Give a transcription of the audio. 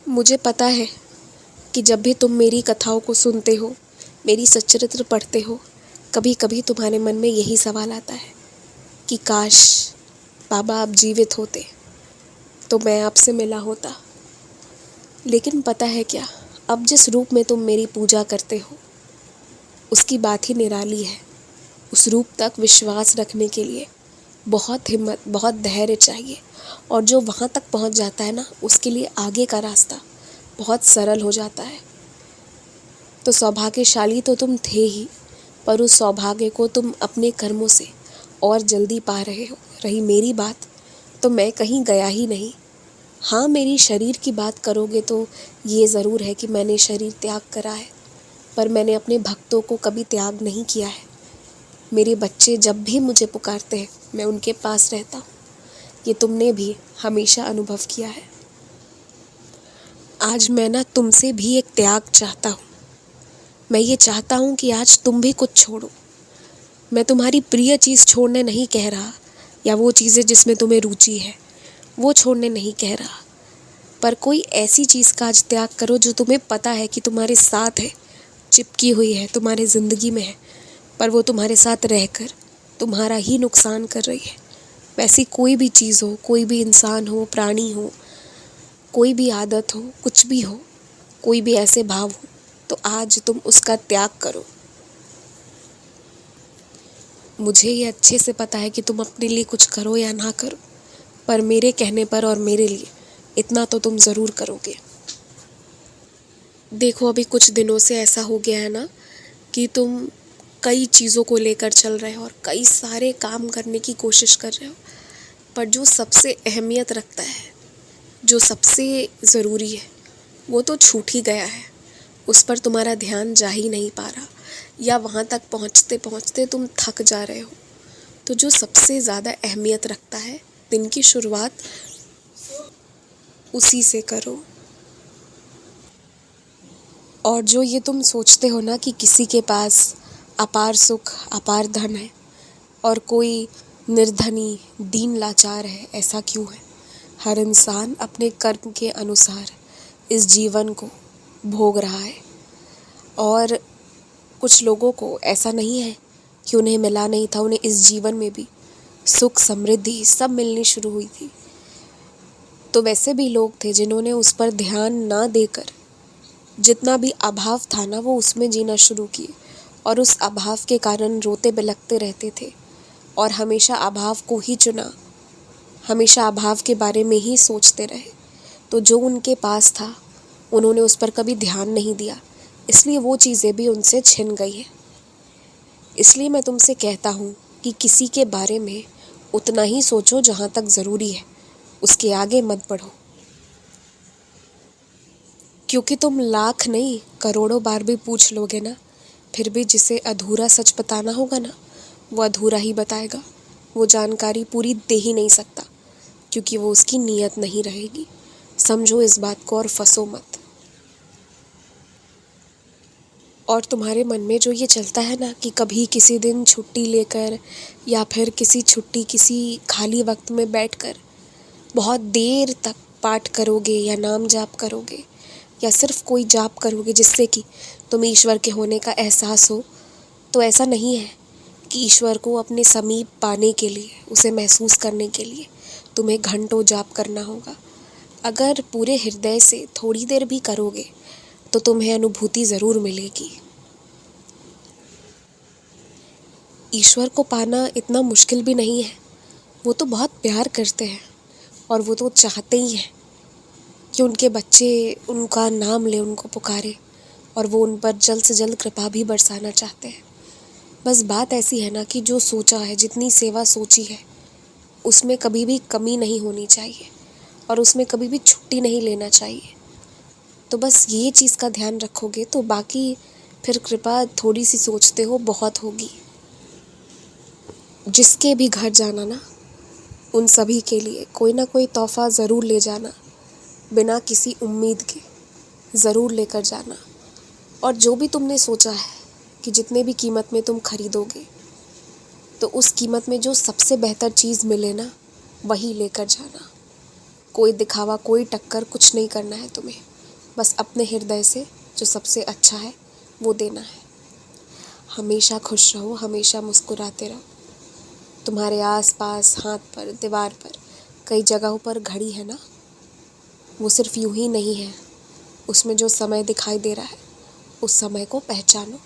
मुझे पता है कि जब भी तुम मेरी कथाओं को सुनते हो, मेरी सच्चरित्र पढ़ते हो, कभी कभी तुम्हारे मन में यही सवाल आता है कि काश बाबा आप जीवित होते तो मैं आपसे मिला होता। लेकिन पता है क्या, अब जिस रूप में तुम मेरी पूजा करते हो उसकी बात ही निराली है। उस रूप तक विश्वास रखने के लिए बहुत हिम्मत, बहुत धैर्य चाहिए, और जो वहाँ तक पहुँच जाता है ना, उसके लिए आगे का रास्ता बहुत सरल हो जाता है। तो सौभाग्यशाली तो तुम थे ही, पर उस सौभाग्य को तुम अपने कर्मों से और जल्दी पा रहे हो। रही मेरी बात, तो मैं कहीं गया ही नहीं। हाँ, मेरी शरीर की बात करोगे तो ये ज़रूर है कि मैंने शरीर त्याग करा है, पर मैंने अपने भक्तों को कभी त्याग नहीं किया है। मेरे बच्चे जब भी मुझे पुकारते हैं, मैं उनके पास रहता हूँ। ये तुमने भी हमेशा अनुभव किया है। आज मैं ना तुमसे भी एक त्याग चाहता हूँ। मैं ये चाहता हूँ कि आज तुम भी कुछ छोड़ो। मैं तुम्हारी प्रिय चीज़ छोड़ने नहीं कह रहा, या वो चीज़ें जिसमें तुम्हें रुचि है वो छोड़ने नहीं कह रहा, पर कोई ऐसी चीज़ का आज त्याग करो जो तुम्हें पता है कि तुम्हारे साथ है, चिपकी हुई है, तुम्हारे ज़िंदगी में है, पर वो तुम्हारे साथ रहकर तुम्हारा ही नुकसान कर रही है। वैसी कोई भी चीज़ हो, कोई भी इंसान हो, प्राणी हो, कोई भी आदत हो, कुछ भी हो, कोई भी ऐसे भाव हो, तो आज तुम उसका त्याग करो। मुझे ये अच्छे से पता है कि तुम अपने लिए कुछ करो या ना करो, पर मेरे कहने पर और मेरे लिए इतना तो तुम ज़रूर करोगे। देखो, अभी कुछ दिनों से ऐसा हो गया है ना कि तुम कई चीज़ों को लेकर चल रहे हो और कई सारे काम करने की कोशिश कर रहे हो, पर जो सबसे अहमियत रखता है, जो सबसे ज़रूरी है, वो तो छूट ही गया है। उस पर तुम्हारा ध्यान जा ही नहीं पा रहा, या वहाँ तक पहुँचते पहुँचते तुम थक जा रहे हो। तो जो सबसे ज़्यादा अहमियत रखता है, दिन की शुरुआत उसी से करो। और जो ये तुम सोचते हो ना कि किसी के पास अपार सुख, अपार धन है और कोई निर्धनी, दीन लाचार है, ऐसा क्यों है? हर इंसान अपने कर्म के अनुसार इस जीवन को भोग रहा है, और कुछ लोगों को ऐसा नहीं है कि उन्हें मिला नहीं था। उन्हें इस जीवन में भी सुख, समृद्धि सब मिलनी शुरू हुई थी। तो वैसे भी लोग थे जिन्होंने उस पर ध्यान ना देकर जितना भी अभाव था ना, वो उसमें जीना शुरू किए, और उस अभाव के कारण रोते बिलखते रहते थे और हमेशा अभाव को ही चुना, हमेशा अभाव के बारे में ही सोचते रहे। तो जो उनके पास था उन्होंने उस पर कभी ध्यान नहीं दिया, इसलिए वो चीज़ें भी उनसे छिन गई हैं। इसलिए मैं तुमसे कहता हूँ कि किसी के बारे में उतना ही सोचो जहाँ तक ज़रूरी है, उसके आगे मत बढ़ो। क्योंकि तुम लाख नहीं, करोड़ों बार भी पूछ लोगे ना, फिर भी जिसे अधूरा सच बताना होगा ना, वो अधूरा ही बताएगा। वो जानकारी पूरी दे ही नहीं सकता, क्योंकि वो उसकी नीयत नहीं रहेगी। समझो इस बात को और फंसो मत। और तुम्हारे मन में जो ये चलता है ना कि कभी किसी दिन छुट्टी लेकर, या फिर किसी खाली वक्त में बैठकर बहुत देर तक पाठ करोगे या नाम जाप करोगे, या सिर्फ कोई जाप करोगे जिससे कि तुम्हें ईश्वर के होने का एहसास हो, तो ऐसा नहीं है कि ईश्वर को अपने समीप पाने के लिए, उसे महसूस करने के लिए तुम्हें घंटों जाप करना होगा। अगर पूरे हृदय से थोड़ी देर भी करोगे तो तुम्हें अनुभूति ज़रूर मिलेगी। ईश्वर को पाना इतना मुश्किल भी नहीं है। वो तो बहुत प्यार करते हैं, और वो तो चाहते ही हैं कि उनके बच्चे उनका नाम ले, उनको पुकारे, और वो उन पर जल्द से जल्द कृपा भी बरसाना चाहते हैं। बस बात ऐसी है ना कि जो सोचा है, जितनी सेवा सोची है, उसमें कभी भी कमी नहीं होनी चाहिए, और उसमें कभी भी छुट्टी नहीं लेना चाहिए। तो बस ये चीज़ का ध्यान रखोगे तो बाकी फिर कृपा थोड़ी सी सोचते हो बहुत होगी। जिसके भी घर जाना ना, उन सभी के लिए कोई ना कोई तोहफ़ा ज़रूर ले जाना, बिना किसी उम्मीद के ज़रूर लेकर जाना। और जो भी तुमने सोचा है कि जितने भी कीमत में तुम खरीदोगे, तो उस कीमत में जो सबसे बेहतर चीज़ मिले ना, वही लेकर जाना। कोई दिखावा, कोई टक्कर कुछ नहीं करना है तुम्हें। बस अपने हृदय से जो सबसे अच्छा है वो देना है। हमेशा खुश रहो, हमेशा मुस्कुराते रहो। तुम्हारे आस पास, हाथ पर, दीवार पर, कई जगहों पर घड़ी है ना, वो सिर्फ यूं ही नहीं है। उसमें जो समय दिखाई दे रहा है, उस समय को पहचानो।